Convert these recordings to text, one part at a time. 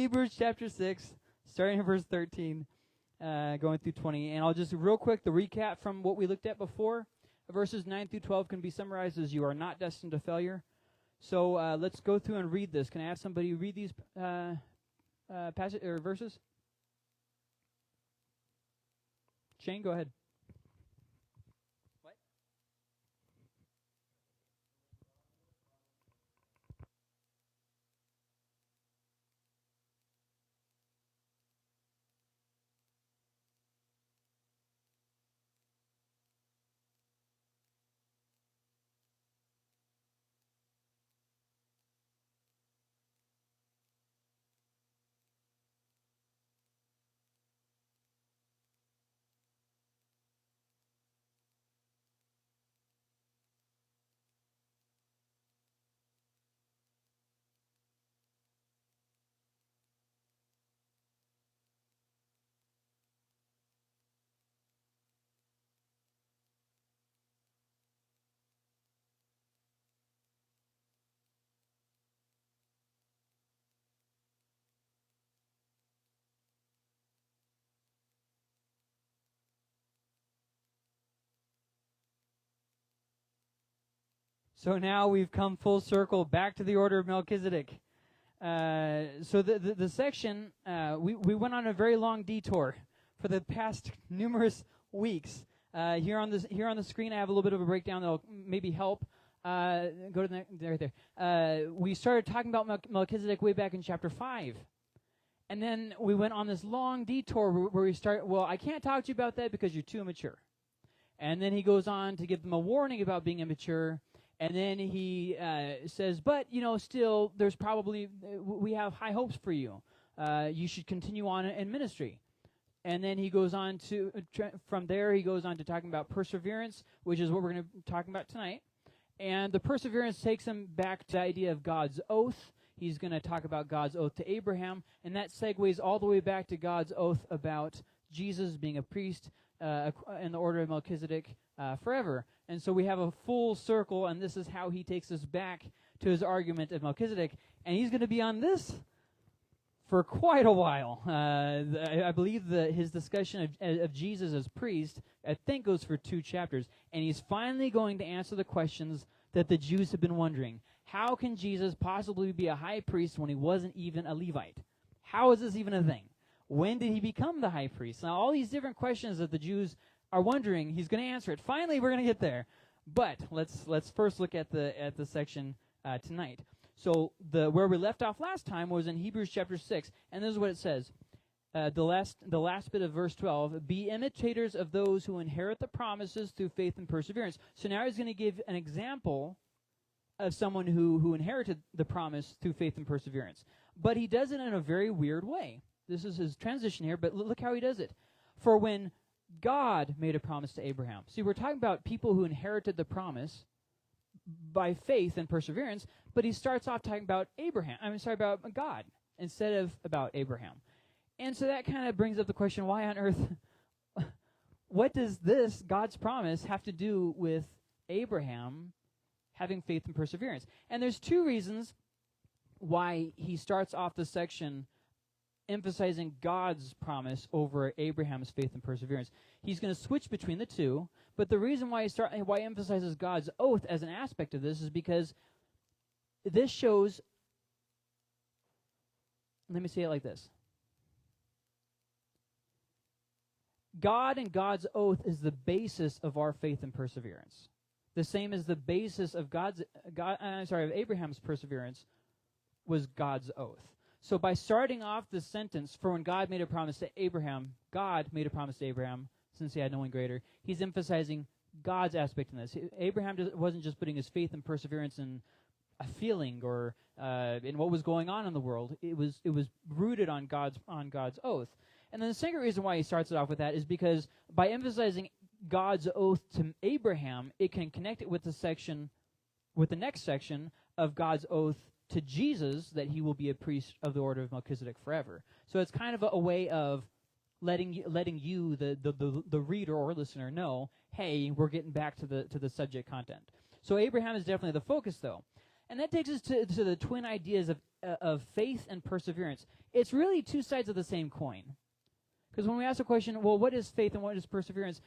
Hebrews chapter 6, starting in verse 13, going through 20. And I'll just real quick, the recap from what we looked at before. Verses 9 through 12 can be summarized as you are not destined to failure. So let's go through and read this. Can I have somebody read these passage or verses? Shane, go ahead. What? So now we've come full circle back to the order of Melchizedek. So the section, we went on a very long detour for the past numerous weeks. Here on the screen, I have a little bit of a breakdown that'll maybe help. Go to the right there. We started talking about Melchizedek way back in chapter 5. And then we went on this long detour where we start, well, I can't talk to you about that because you're too immature. And then he goes on to give them a warning about being immature. And then he says, but, still, there's probably, we have high hopes for you. You should continue on in ministry. And then he goes on to, from there, he goes on to talking about perseverance, which is what we're going to be talking about tonight. And the perseverance takes him back to the idea of God's oath. He's going to talk about God's oath to Abraham. And that segues all the way back to God's oath about Jesus being a priest in the order of Melchizedek forever. And so we have a full circle, and this is how he takes us back to his argument of Melchizedek. And he's going to be on this for quite a while. I believe his discussion of Jesus as priest, I think, goes for 2 chapters. And he's finally going to answer the questions that the Jews have been wondering. How can Jesus possibly be a high priest when he wasn't even a Levite? How is this even a thing? When did he become the high priest? Now, all these different questions that the Jews are wondering, he's going to answer it. Finally, we're going to get there. But let's first look at the section tonight. So where we left off last time was in Hebrews chapter 6, and this is what it says. The last bit of verse 12, be imitators of those who inherit the promises through faith and perseverance. So now he's going to give an example of someone who inherited the promise through faith and perseverance. But he does it in a very weird way. This is his transition here, but look how he does it. For when God made a promise to Abraham. See, we're talking about people who inherited the promise by faith and perseverance, but he starts off talking about about God instead of about Abraham. And so that kind of brings up the question, why on earth, what does this, God's promise, have to do with Abraham having faith and perseverance? And there's 2 reasons why he starts off the section emphasizing God's promise over Abraham's faith and perseverance. He's going to switch between the 2, but the reason why he emphasizes God's oath as an aspect of this is because this shows, let me say it like this. God and God's oath is the basis of our faith and perseverance. The same as the basis of Abraham's perseverance was God's oath. So by starting off this sentence, for when God made a promise to Abraham, God made a promise to Abraham, since he had no one greater, he's emphasizing God's aspect in this. Abraham wasn't just putting his faith and perseverance in a feeling or in what was going on in the world. It was rooted on God's oath. And then the second reason why he starts it off with that is because by emphasizing God's oath to Abraham, it can connect it with the next section of God's oath to Jesus, that he will be a priest of the order of Melchizedek forever. So it's kind of a way of letting you, the reader or listener, know, hey, we're getting back to the subject content. So Abraham is definitely the focus, though. And that takes us to the twin ideas of of faith and perseverance. It's really two sides of the same coin. Because when we ask the question, well, what is faith and what is perseverance?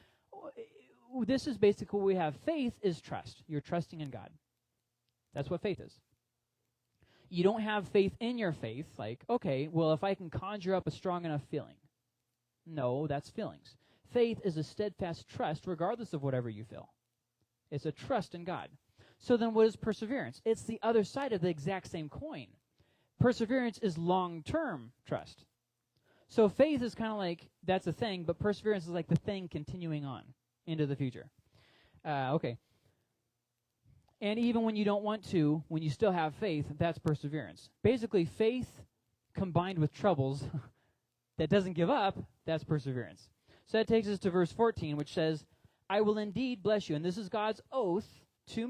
This is basically what we have. Faith is trust. You're trusting in God. That's what faith is. You don't have faith in your faith, like, okay, well, if I can conjure up a strong enough feeling. No, that's feelings. Faith is a steadfast trust regardless of whatever you feel. It's a trust in God. So then what is perseverance? It's the other side of the exact same coin. Perseverance is long-term trust. So faith is kind of like, that's a thing, but perseverance is like the thing continuing on into the future. Okay. And even when you don't want to, when you still have faith, that's perseverance. Basically, faith combined with troubles that doesn't give up, that's perseverance. So that takes us to verse 14, which says, I will indeed bless you. And this is God's oath to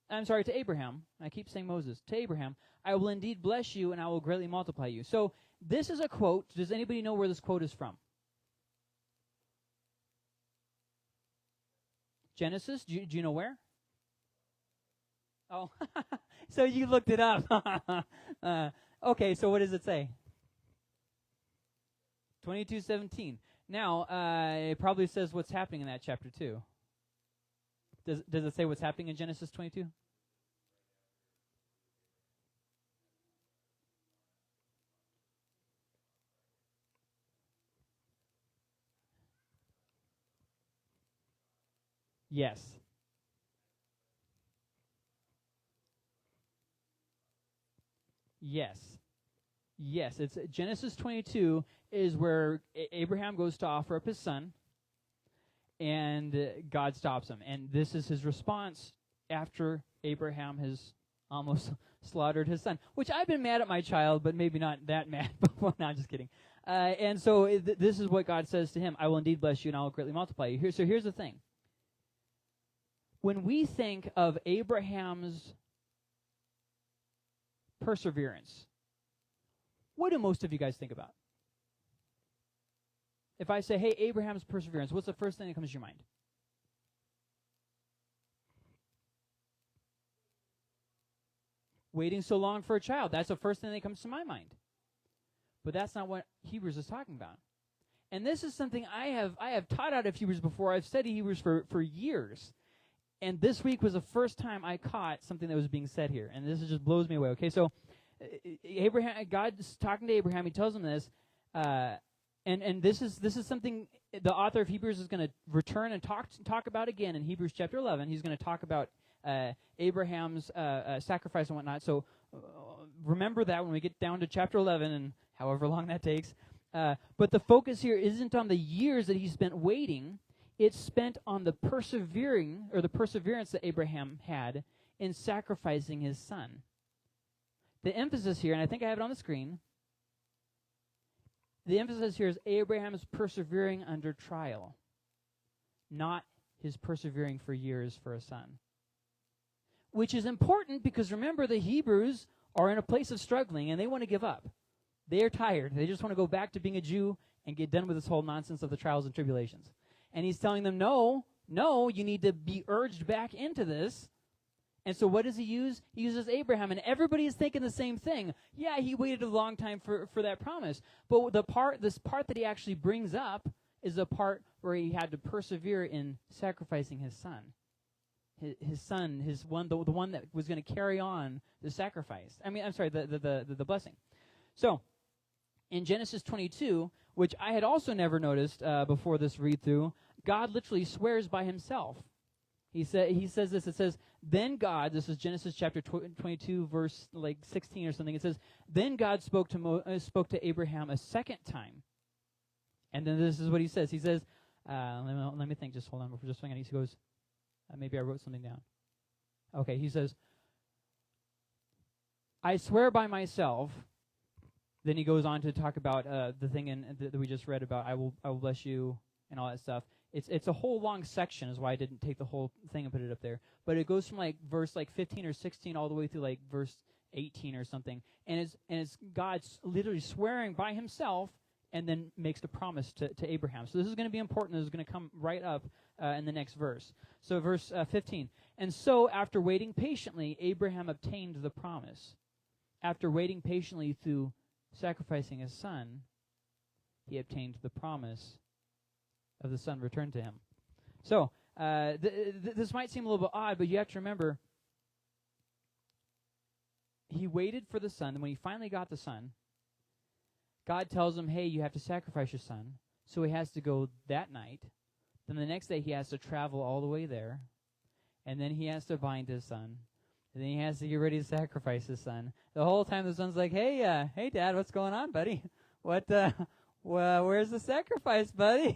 to Abraham. I keep saying Moses. To Abraham, I will indeed bless you, and I will greatly multiply you. So this is a quote. Does anybody know where this quote is from? Genesis? Do you know where? Oh, so you looked it up. Okay, so what does it say? 22:17. Now, it probably says what's happening in that chapter too. Does it say what's happening in Genesis 22? Yes. Yes. Yes, it's Genesis 22 is where Abraham goes to offer up his son, and God stops him. And this is his response after Abraham has almost slaughtered his son, which I've been mad at my child, but maybe not that mad. Well, no, I'm just kidding. And so this is what God says to him, I will indeed bless you, and I will greatly multiply you. So here's the thing. When we think of Abraham's perseverance, what do most of you guys think about? If I say, hey, Abraham's perseverance, what's the first thing that comes to your mind? Waiting so long for a child. That's the first thing that comes to my mind. But that's not what Hebrews is talking about. And this is something I have taught out of Hebrews before. I've studied Hebrews for years. And this week was the first time I caught something that was being said here. And this just blows me away. Okay, so Abraham, God's talking to Abraham. He tells him this, and this is something the author of Hebrews is going to return and talk about again in Hebrews chapter 11. He's going to talk about Abraham's sacrifice and whatnot. So remember that when we get down to chapter 11 and however long that takes. But the focus here isn't on the years that he spent waiting. It's spent on the perseverance that Abraham had in sacrificing his son. The emphasis here, and I think I have it on the screen, the emphasis here is Abraham is persevering under trial, not his persevering for years for a son. Which is important because remember, the Hebrews are in a place of struggling and they want to give up. They are tired. They just want to go back to being a Jew and get done with this whole nonsense of the trials and tribulations. And he's telling them, no, you need to be urged back into this. And so what does he use? He uses Abraham, and everybody is thinking the same thing. Yeah, he waited a long time for that promise. But this part that he actually brings up is the part where he had to persevere in sacrificing his son. His son, the one that was going to carry on the sacrifice. The blessing. So, in Genesis 22, which I had also never noticed before this read-through, God literally swears by himself. He says this. It says, then God, this is Genesis chapter 22, verse 16 or something. It says, then God spoke to Abraham a second time. And then this is what he says. He says, let me think. Just hold on for just a second. He goes, maybe I wrote something down. Okay, he says, I swear by myself. Then he goes on to talk about the thing that we just read about, I will bless you and all that stuff. It's a whole long section, is why I didn't take the whole thing and put it up there. But it goes from verse 15 or 16 all the way through verse 18 or something. And it's God literally swearing by himself and then makes the promise to Abraham. So this is going to be important. This is going to come right up in the next verse. So verse 15. And so after waiting patiently, Abraham obtained the promise. after waiting patiently through sacrificing his son, he obtained the promise of the son returned to him. So, this might seem a little bit odd, but you have to remember, he waited for the son, and when he finally got the son, God tells him, hey, you have to sacrifice your son. So he has to go that night. Then the next day he has to travel all the way there. And then he has to bind his son. And then he has to get ready to sacrifice his son. The whole time the son's like, hey, Dad, what's going on, buddy? Where's the sacrifice, buddy?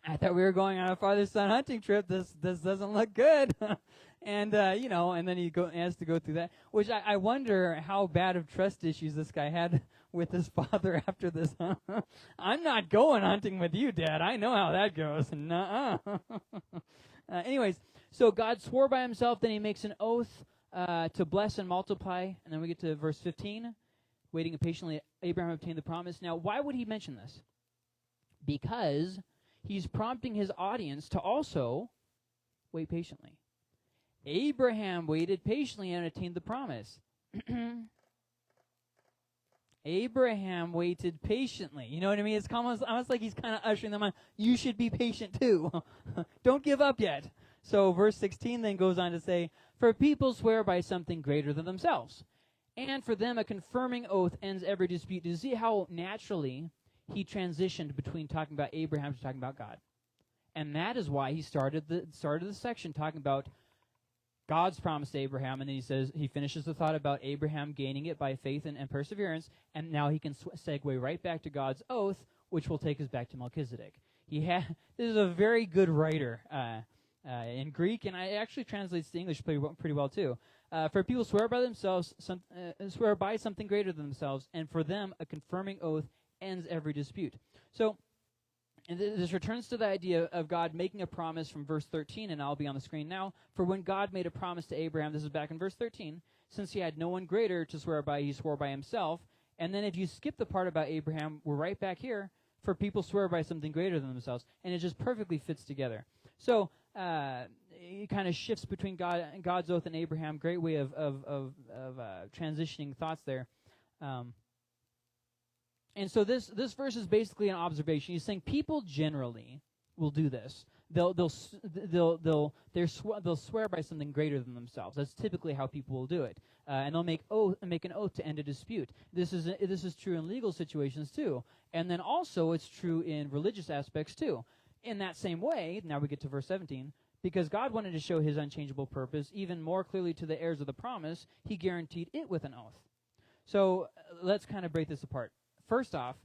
I thought we were going on a father-son hunting trip. This doesn't look good. And then he has to go through that. Which I wonder how bad of trust issues this guy had with his father after this. I'm not going hunting with you, Dad. I know how that goes. Nuh-uh. Anyways, so God swore by himself, then he makes an oath to bless and multiply. And then we get to verse 15. Waiting patiently, Abraham obtained the promise. Now, why would he mention this? Because he's prompting his audience to also wait patiently. Abraham waited patiently and attained the promise. Abraham waited patiently. You know what I mean? It's almost like he's kind of ushering them on. You should be patient too. Don't give up yet. So verse 16 then goes on to say, for people swear by something greater than themselves. And for them a confirming oath ends every dispute. Do you see how naturally he transitioned between talking about Abraham to talking about God? And that is why he started the section talking about God's promise to Abraham, and then he finishes the thought about Abraham gaining it by faith and perseverance, and now he can segue right back to God's oath, which will take us back to Melchizedek. This is a very good writer in Greek, and it actually translates to English pretty well too. For people swear by themselves, swear by something greater than themselves, and for them a confirming oath ends every dispute. So, and this returns to the idea of God making a promise from verse 13, and I'll be on the screen now. For when God made a promise to Abraham, this is back in verse 13, since he had no one greater to swear by, he swore by himself. And then if you skip the part about Abraham, we're right back here. For people swear by something greater than themselves. And it just perfectly fits together. So, it kind of shifts between God's oath and Abraham. Great way of transitioning thoughts there. And so this verse is basically an observation. He's saying people generally will do this. They'll swear by something greater than themselves. That's typically how people will do it, and they'll make an oath to end a dispute. This is true in legal situations too, and then also it's true in religious aspects too. In that same way, now we get to verse 17. Because God wanted to show his unchangeable purpose even more clearly to the heirs of the promise, he guaranteed it with an oath. So let's kind of break this apart. First off,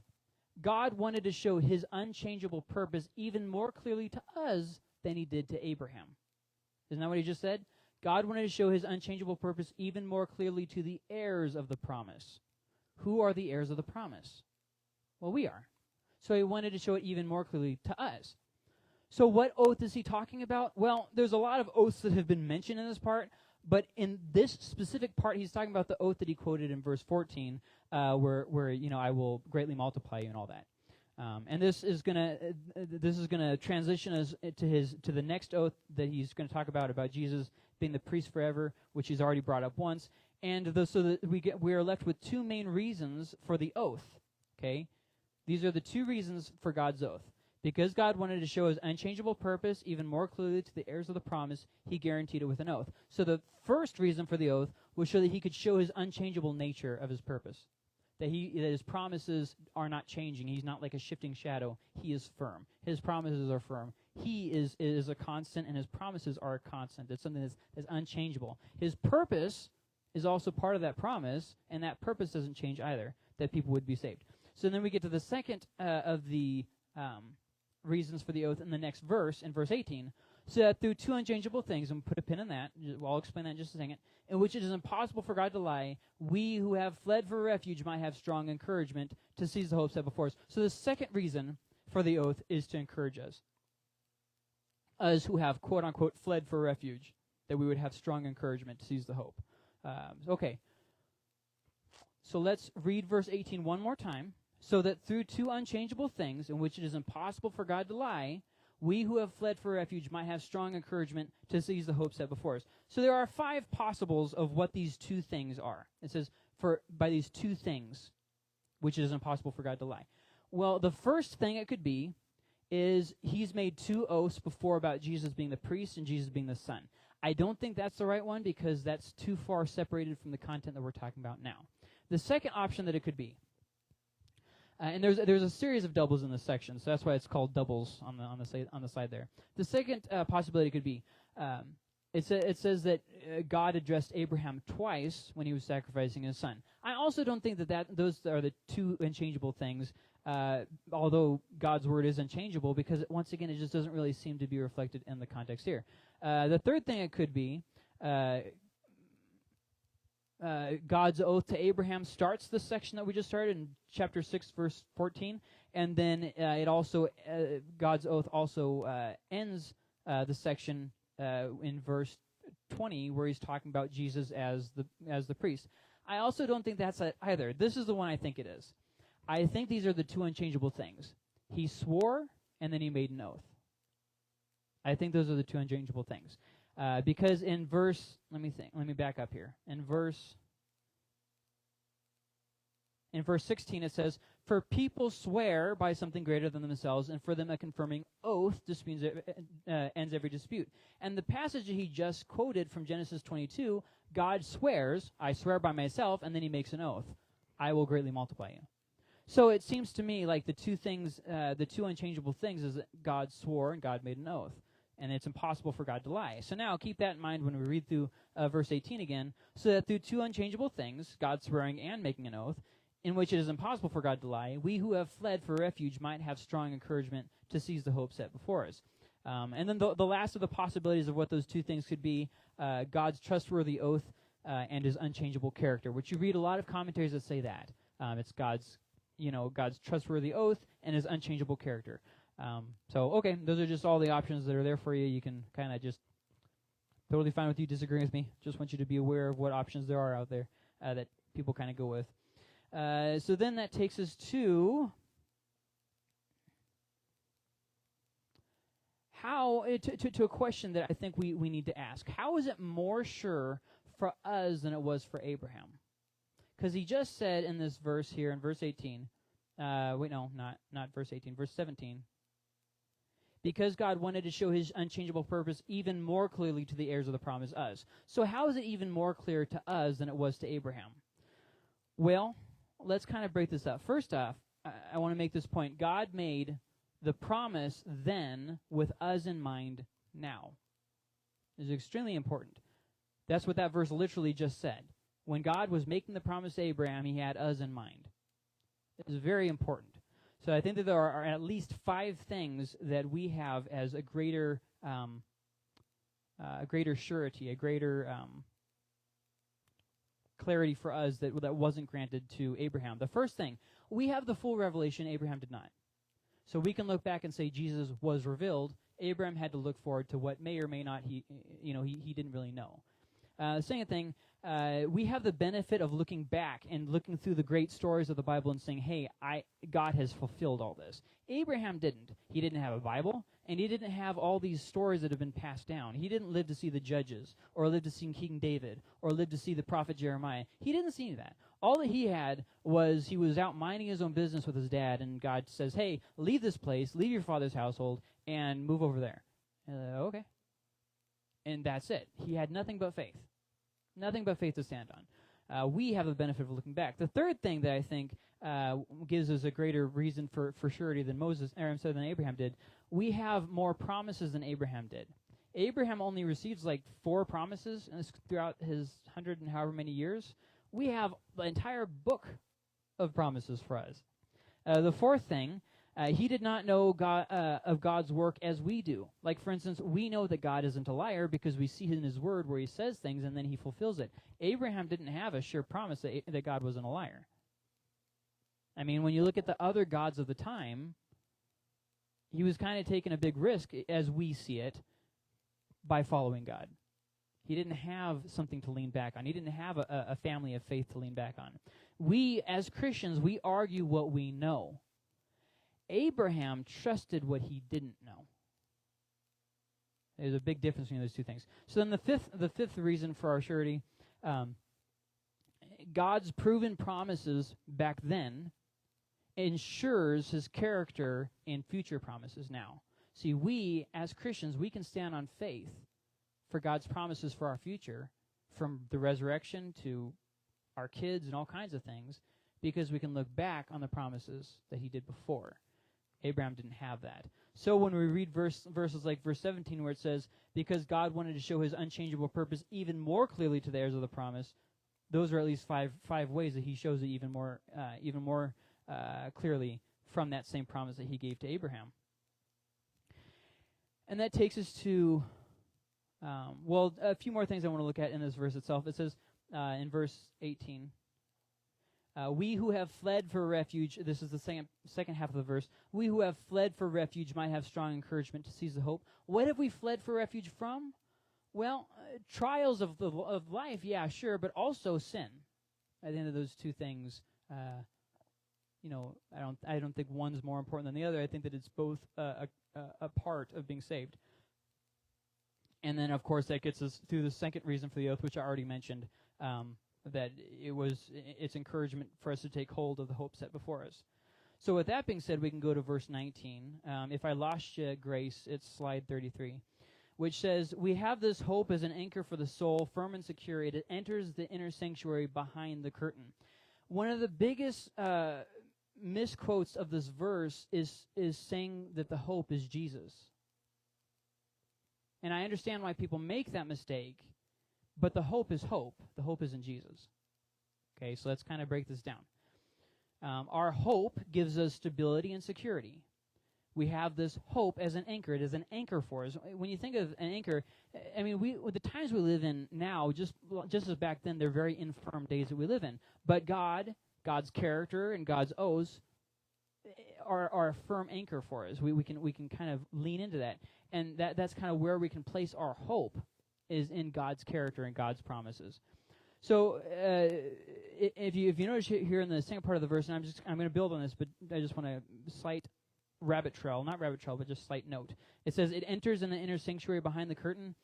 God wanted to show his unchangeable purpose even more clearly to us than he did to Abraham. Isn't that what he just said? God wanted to show his unchangeable purpose even more clearly to the heirs of the promise. Who are the heirs of the promise? Well, we are. So he wanted to show it even more clearly to us. So what oath is he talking about? Well, there's a lot of oaths that have been mentioned in this part, but in this specific part, he's talking about the oath that he quoted in verse 14, where I will greatly multiply you and all that. And this is gonna transition us to the next oath that he's going to talk about Jesus being the priest forever, which he's already brought up once. And so that we are left with two main reasons for the oath. Okay, these are the two reasons for God's oath. Because God wanted to show his unchangeable purpose even more clearly to the heirs of the promise, he guaranteed it with an oath. So the first reason for the oath was so that he could show his unchangeable nature of his purpose. That his promises are not changing. He's not like a shifting shadow. He is firm. His promises are firm. He is a constant, and his promises are a constant. It's something that's unchangeable. His purpose is also part of that promise, and that purpose doesn't change either, that people would be saved. So then we get to the second of the reasons for the oath in the next verse, in verse 18. So that through two unchangeable things, and put a pin in that, I'll explain that in just a second, in which it is impossible for God to lie, we who have fled for refuge might have strong encouragement to seize the hope set before us. So the second reason for the oath is to encourage us who have, quote-unquote, fled for refuge, that we would have strong encouragement to seize the hope. Okay. So let's read verse 18 one more time. So that through two unchangeable things, in which it is impossible for God to lie, we who have fled for refuge might have strong encouragement to seize the hope set before us. So there are 5 possibles of what these two things are. It says, by these two things, which it is impossible for God to lie? Well, the first thing it could be is he's made two oaths before about Jesus being the priest and Jesus being the son. I don't think that's the right one because that's too far separated from the content that we're talking about now. The second option that it could be, and there's a series of doubles in this section, so that's why it's called doubles on the side there. The second possibility could be, it says that God addressed Abraham twice when he was sacrificing his son. I also don't think that those are the two unchangeable things, although God's word is unchangeable, because once again it just doesn't really seem to be reflected in the context here. The third thing it could be, God's oath to Abraham starts the section that we just started in chapter 6, verse 14, and then it also God's oath also ends the section in verse 20, where he's talking about Jesus as the priest. I also don't think that's either. This is the one I think it is. I think these are the two unchangeable things. He swore, and then he made an oath. I think those are the two unchangeable things. Because in verse, let me back up here. In verse 16 it says, "For people swear by something greater than themselves, and for them a confirming oath ends every dispute." And the passage that he just quoted from Genesis 22, God swears, "I swear by myself," and then he makes an oath, "I will greatly multiply you." So it seems to me like the two unchangeable things is that God swore and God made an oath. And it's impossible for God to lie. So now keep that in mind when we read through verse 18 again, so that through two unchangeable things, God swearing and making an oath, in which it is impossible for God to lie, we who have fled for refuge might have strong encouragement to seize the hope set before us. And then the last of the possibilities of what those two things could be, God's trustworthy oath and his unchangeable character, which you read a lot of commentaries that say that. It's God's trustworthy oath and his unchangeable character. Okay, those are just all the options that are there for you. You can kind of just totally fine with you disagreeing with me. Just want you to be aware of what options there are out there that people kind of go with. So then that takes us to to a question that I think we need to ask. How is it more sure for us than it was for Abraham? Because he just said in this verse here, in verse 18, not verse 18, verse 17, because God wanted to show his unchangeable purpose even more clearly to the heirs of the promise, us. So how is it even more clear to us than it was to Abraham? Well, let's kind of break this up. First off, I want to make this point. God made the promise then with us in mind now. This is extremely important. That's what that verse literally just said. When God was making the promise to Abraham, he had us in mind. It is very important. So I think that there are at least 5 things that we have as a greater surety, a greater clarity for us that wasn't granted to Abraham. The first thing, we have the full revelation. Abraham did not. So we can look back and say Jesus was revealed. Abraham had to look forward to what may or may not he didn't really know. The second thing, we have the benefit of looking back and looking through the great stories of the Bible and saying, hey, God has fulfilled all this. Abraham didn't. He didn't have a Bible, and he didn't have all these stories that have been passed down. He didn't live to see the judges, or live to see King David, or live to see the prophet Jeremiah. He didn't see that. All that he had was he was out minding his own business with his dad, and God says, hey, leave this place, leave your father's household, and move over there. Okay. And that's it. He had nothing but faith. Nothing but faith to stand on. We have the benefit of looking back. The third thing that I think gives us a greater reason for surety than than Abraham did, we have more promises than Abraham did. Abraham only receives like 4 promises throughout his 100 and however many years. We have the entire book of promises for us. The fourth thing, he did not know of God's work as we do. Like, for instance, we know that God isn't a liar because we see in his word where he says things and then he fulfills it. Abraham didn't have a sure promise that God wasn't a liar. I mean, when you look at the other gods of the time, he was kind of taking a big risk, as we see it, by following God. He didn't have something to lean back on. He didn't have a family of faith to lean back on. We, as Christians, we argue what we know. Abraham trusted what he didn't know. There's a big difference between those two things. So then the fifth reason for our surety, God's proven promises back then ensures his character in future promises now. See, we, as Christians, we can stand on faith for God's promises for our future, from the resurrection to our kids and all kinds of things, because we can look back on the promises that he did before. Abraham didn't have that. So when we read verses like verse 17 where it says, because God wanted to show his unchangeable purpose even more clearly to the heirs of the promise, those are at least five ways that he shows it even more clearly from that same promise that he gave to Abraham. And that takes us to, a few more things I want to look at in this verse itself. It says in verse 18, we who have fled for refuge, this is the second half of the verse, we who have fled for refuge might have strong encouragement to seize the hope. What have we fled for refuge from? Well, trials of life, yeah, sure, but also sin. At the end of those two things, I don't think one's more important than the other. I think that it's both a part of being saved. And then, of course, that gets us through the second reason for the oath, which I already mentioned, that it's encouragement for us to take hold of the hope set before us. So with that being said, we can go to verse 19. If I lost you, Grace, it's slide 33, which says, we have this hope as an anchor for the soul, firm and secure. It enters the inner sanctuary behind the curtain. One of the biggest misquotes of this verse is saying that the hope is Jesus. And I understand why people make that mistake, but the hope is hope. The hope isn't Jesus. Okay, so let's kind of break this down. Our hope gives us stability and security. We have this hope as an anchor. It is an anchor for us. When you think of an anchor, I mean, the times we live in now, just as back then, they're very infirm days that we live in. But God's character and God's oaths are a firm anchor for us. We can kind of lean into that, and that's kind of where we can place our hope, is in God's character and God's promises. So if you notice here in the second part of the verse, and I'm going to build on this, but I just want to cite not rabbit trail, but just slight note. It says it enters in the inner sanctuary behind the curtain.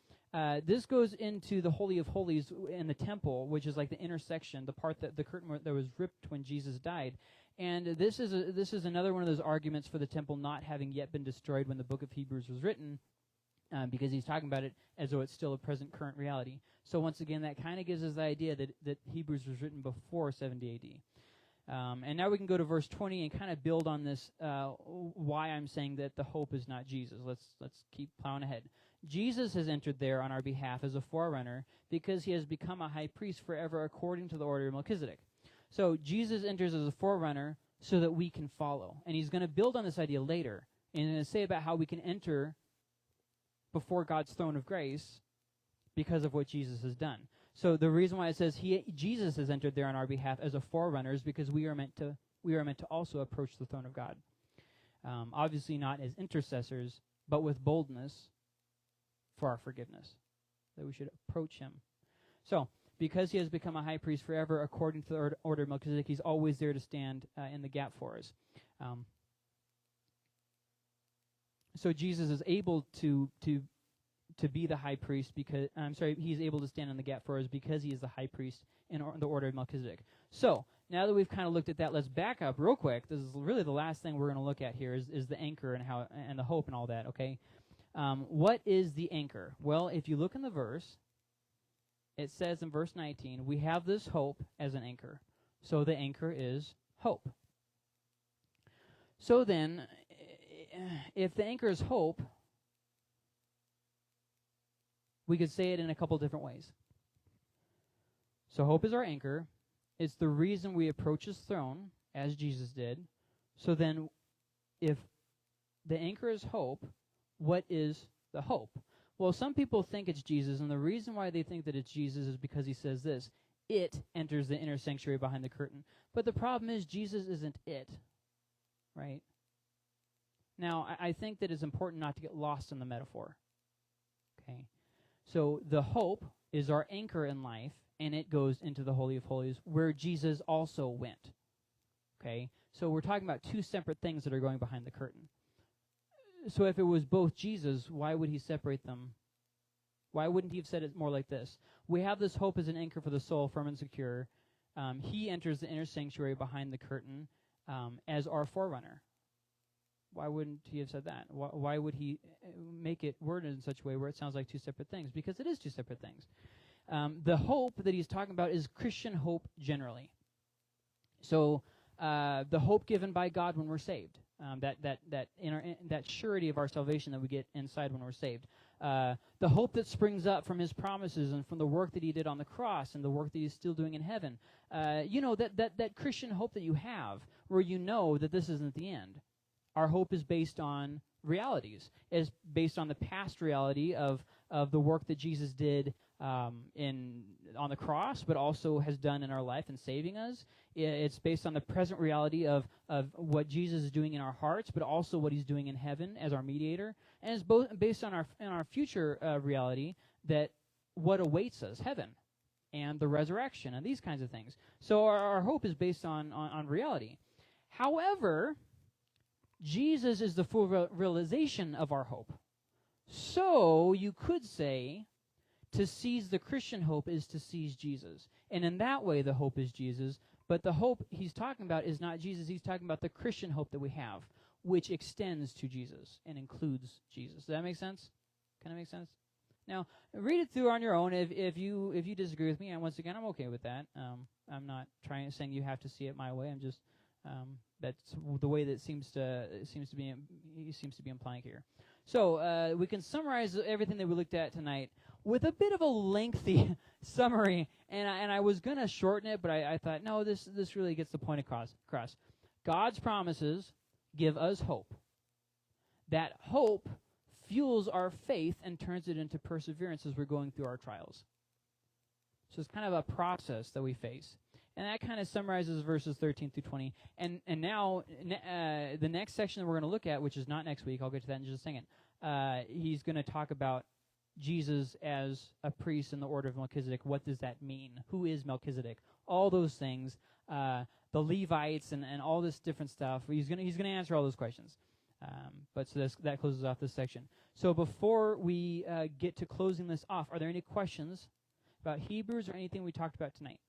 This goes into the Holy of Holies in the temple, which is like the intersection, the part that the curtain that was ripped when Jesus died. And this is another one of those arguments for the temple not having yet been destroyed when the book of Hebrews was written, because he's talking about it as though it's still a present current reality. So once again, that kind of gives us the idea that Hebrews was written before 70 AD. And now we can go to verse 20 and kind of build on this, why I'm saying that the hope is not Jesus. Let's keep plowing ahead. Jesus has entered there on our behalf as a forerunner because he has become a high priest forever according to the order of Melchizedek. So Jesus enters as a forerunner so that we can follow. And he's going to build on this idea later and going to say about how we can enter before God's throne of grace because of what Jesus has done. So the reason why it says Jesus has entered there on our behalf as a forerunner is because we are meant to also approach the throne of God. Obviously not as intercessors, but with boldness for our forgiveness, that we should approach him. So because he has become a high priest forever according to the order of Melchizedek, he's always there to stand in the gap for us. So Jesus is able to be the high priest because he's able to stand in the gap for us because he is the high priest in the order of Melchizedek. So now that we've kind of looked at that, let's back up real quick. This is really the last thing we're going to look at here is the anchor and the hope and all that. Okay, what is the anchor? Well, if you look in the verse, it says in verse 19, we have this hope as an anchor. So the anchor is hope. So then, if the anchor is hope, we could say it in a couple different ways. So hope is our anchor. It's the reason we approach his throne, as Jesus did. So then, if the anchor is hope, what is the hope? Well, some people think it's Jesus, and the reason why they think that it's Jesus is because he says this: it enters the inner sanctuary behind the curtain. But the problem is Jesus isn't it, right? Now, I think that it's important not to get lost in the metaphor. Okay? So the hope is our anchor in life, and it goes into the Holy of Holies, where Jesus also went. Okay? So we're talking about two separate things that are going behind the curtain. So if it was both Jesus, why would he separate them? Why wouldn't he have said it more like this? We have this hope as an anchor for the soul, firm and secure. He enters the inner sanctuary behind the curtain as our forerunner. Why wouldn't he have said that? Why would he make it worded in such a way where it sounds like two separate things? Because it is two separate things. The hope that he's talking about is Christian hope generally. So the hope given by God when we're saved, that surety of our salvation that we get inside when we're saved. The hope that springs up from his promises and from the work that he did on the cross and the work that he's still doing in heaven. That Christian hope that you have where you know that this isn't the end. Our hope is based on realities. It's based on the past reality of the work that Jesus did on the cross, but also has done in our life in saving us. It's based on the present reality of what Jesus is doing in our hearts, but also what he's doing in heaven as our mediator. And it's both based on our future reality that what awaits us, heaven, and the resurrection, and these kinds of things. So our hope is based on reality. However, Jesus is the full realization of our hope. So you could say to seize the Christian hope is to seize Jesus. And in that way, the hope is Jesus. But the hope he's talking about is not Jesus. He's talking about the Christian hope that we have, which extends to Jesus and includes Jesus. Does that make sense? Kind of make sense? Now, read it through on your own. If you disagree with me, and once again, I'm okay with that. I'm not saying you have to see it my way. I'm just that's the way that it seems to be implying here. So we can summarize everything that we looked at tonight with a bit of a lengthy summary, and I was gonna shorten it, but I thought no, this really gets the point across. God's promises give us hope. That hope fuels our faith and turns it into perseverance as we're going through our trials. So it's kind of a process that we face. And that kind of summarizes verses 13 through 20. And now, the next section that we're going to look at, which is not next week, I'll get to that in just a second, he's going to talk about Jesus as a priest in the order of Melchizedek. What does that mean? Who is Melchizedek? All those things, the Levites and all this different stuff. He's going to answer all those questions. But so that closes off this section. So before we get to closing this off, are there any questions about Hebrews or anything we talked about tonight?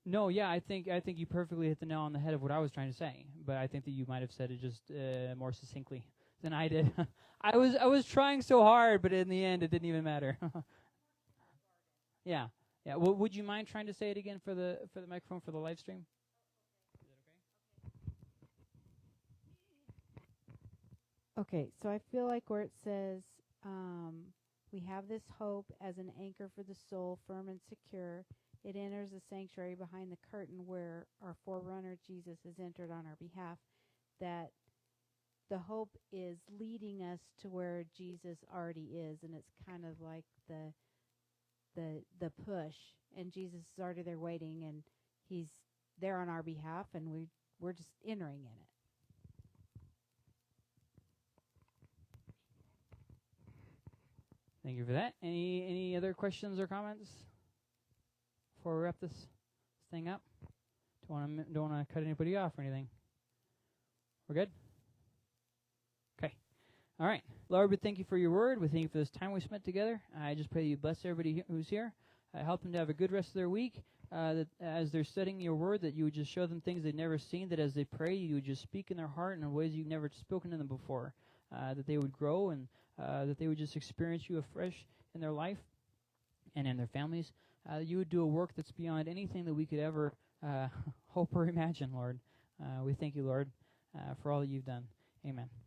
No, yeah, I think you perfectly hit the nail on the head of what I was trying to say, but I think that you might have said it just more succinctly than I did. I was trying so hard, but in the end, it didn't even matter. Yeah. Well, would you mind trying to say it again for the microphone for the live stream? Okay, so I feel like where it says, we have this hope as an anchor for the soul, firm and secure. It enters the sanctuary behind the curtain where our forerunner Jesus has entered on our behalf. That the hope is leading us to where Jesus already is, and it's kind of like the push, and Jesus is already there waiting, and he's there on our behalf, and we're just entering in it. Thank you for that. Any other questions or comments before we wrap this thing up? Don't want to cut anybody off or anything. We're good? Okay. All right. Lord, we thank you for your word. We thank you for this time we spent together. I just pray that you bless everybody who's here. Help them to have a good rest of their week. That as they're studying your word, that you would just show them things they've never seen, that as they pray, you would just speak in their heart in ways you've never spoken to them before. That they would grow and that they would just experience you afresh in their life and in their families. You would do a work that's beyond anything that we could ever hope or imagine, Lord. We thank you, Lord, for all that you've done. Amen.